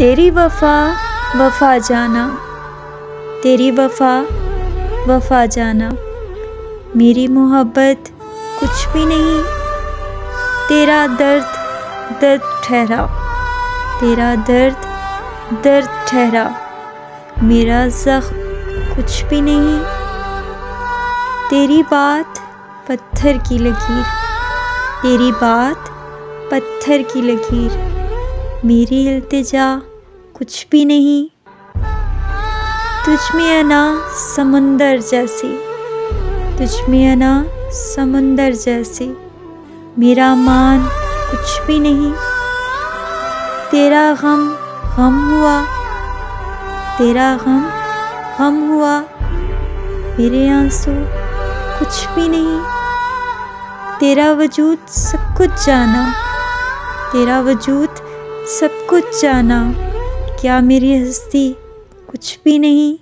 तेरी वफ़ा वफ़ा जाना, तेरी वफ़ा वफ़ा जाना, मेरी मोहब्बत कुछ भी नहीं, तेरा दर्द दर्द ठहरा, तेरा दर्द दर्द ठहरा, मेरा ज़ख्म कुछ भी नहीं, तेरी बात पत्थर की लकीर, तेरी बात पत्थर की लकीर, मेरी इल्तिजा कुछ भी नहीं, तुझ में अना समुंदर जैसी, तुझ में अना समुंदर जैसी, मेरा मान कुछ भी नहीं, तेरा गम गम हुआ, तेरा गम गम हुआ, मेरे आंसू कुछ भी नहीं, तेरा वजूद सब कुछ जाना, तेरा वजूद सब कुछ जाना, क्या मेरी हस्ती कुछ भी नहीं।